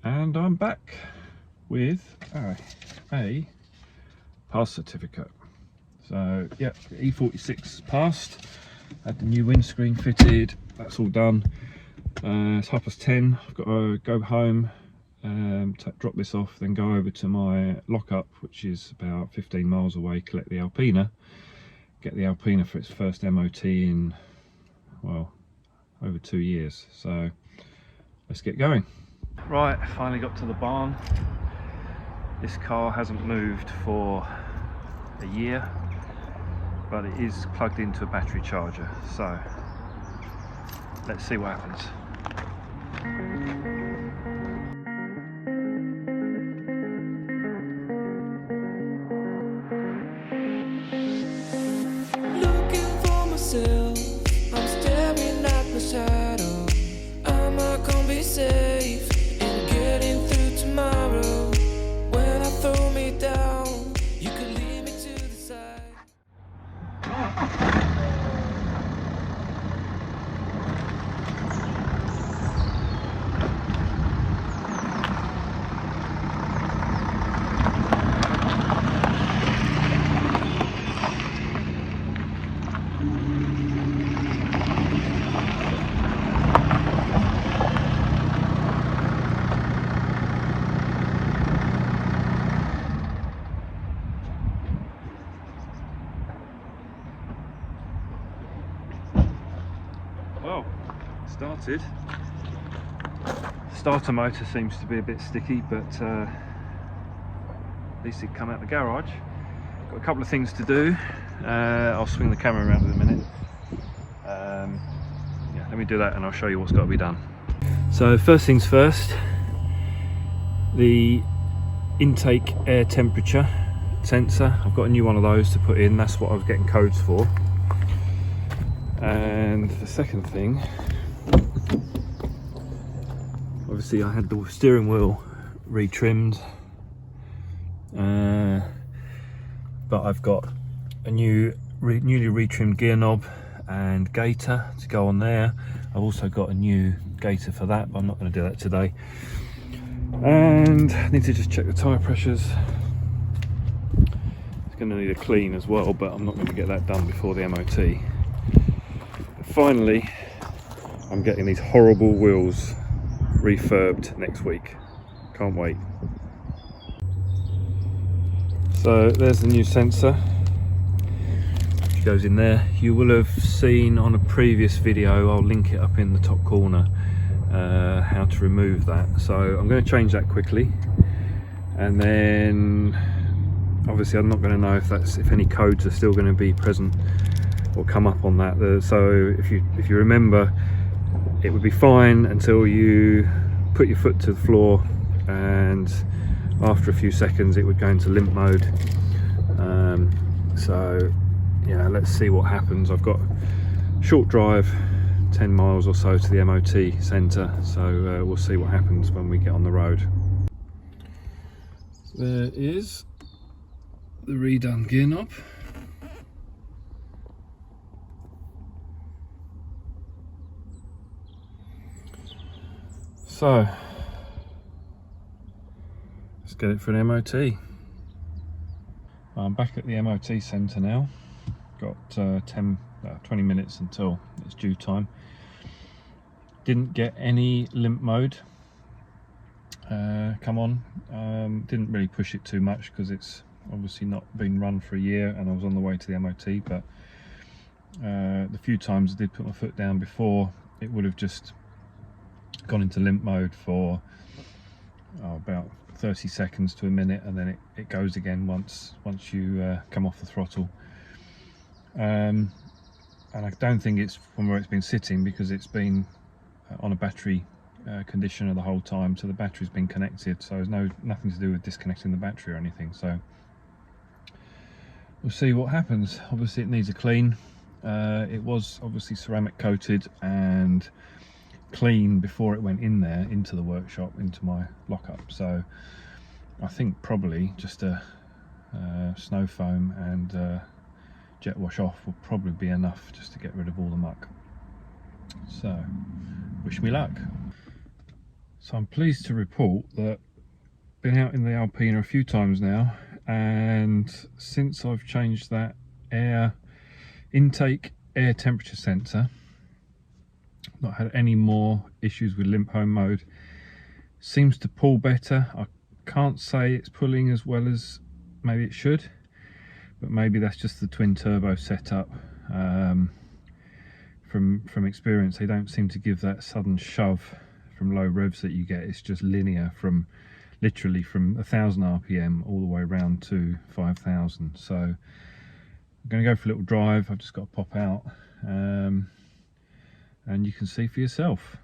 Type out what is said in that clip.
And I'm back with a pass certificate. So yeah, E46 passed, had the new windscreen fitted, that's all done. It's 10:30, I've got to go home, drop this off, then go over to my lockup, which is about 15 miles away, collect the Alpina, get the Alpina for its first MOT in, well, over 2 years. So let's get going. Right, finally got to the barn. This car hasn't moved for a year, but it is plugged into a battery charger, so let's see what happens. Looking for myself, I'm staring at my shadow. Am I gonna be safe in getting through tomorrow? When I throw me down, you can leave me to the side. Well, started. Starter motor seems to be a bit sticky, but at least it come out the garage. Got a couple of things to do. I'll swing the camera around in a minute. Yeah, let me do that and I'll show you what's got to be done. So first things first, the intake air temperature sensor. I've got a new one of those to put in. That's what I was getting codes for. And the second thing, obviously I had the steering wheel retrimmed, but I've got a newly retrimmed gear knob and gaiter to go on there. I've also got a new gaiter for that, but I'm not going to do that today. And I need to just check the tyre pressures. It's going to need a clean as well, but I'm not going to get that done before the MOT. Finally, I'm getting these horrible wheels refurbed next week. Can't wait. So there's the new sensor, which goes in there. You will have seen on a previous video, I'll link it up in the top corner, how to remove that. So I'm going to change that quickly, and then obviously I'm not going to know if any codes are still going to be present or come up on that. So if you remember, it would be fine until you put your foot to the floor, and after a few seconds it would go into limp mode. So yeah, let's see what happens. I've got a short drive, 10 miles or so to the MOT centre, so we'll see what happens when we get on the road. There is the redone gear knob. So let's get it for an MOT. I'm back at the MOT centre now. Got 20 minutes until it's due time. Didn't get any limp mode come on. Didn't really push it too much because it's obviously not been run for a year and I was on the way to the MOT, but the few times I did put my foot down before, it would have just gone into limp mode for about 30 seconds to a minute, and then it goes again once you come off the throttle. And I don't think it's from where it's been sitting, because it's been on a battery conditioner the whole time, so the battery's been connected, so there's nothing to do with disconnecting the battery or anything. So we'll see what happens. Obviously it needs a clean. It was obviously ceramic coated and clean before it went in there into the workshop, into my lockup, so I think probably just a snow foam and jet wash off will probably be enough just to get rid of all the muck. So wish me luck. So I'm pleased to report that been out in the Alpina a few times now, and since I've changed that air intake air temperature sensor, not had any more issues with limp home mode. Seems to pull better. I can't say it's pulling as well as maybe it should, but maybe that's just the twin turbo setup. From experience, they don't seem to give that sudden shove from low revs that you get. It's just linear from literally from 1000 RPM all the way around to 5000. So I'm going to go for a little drive. I've just got to pop out and you can see for yourself.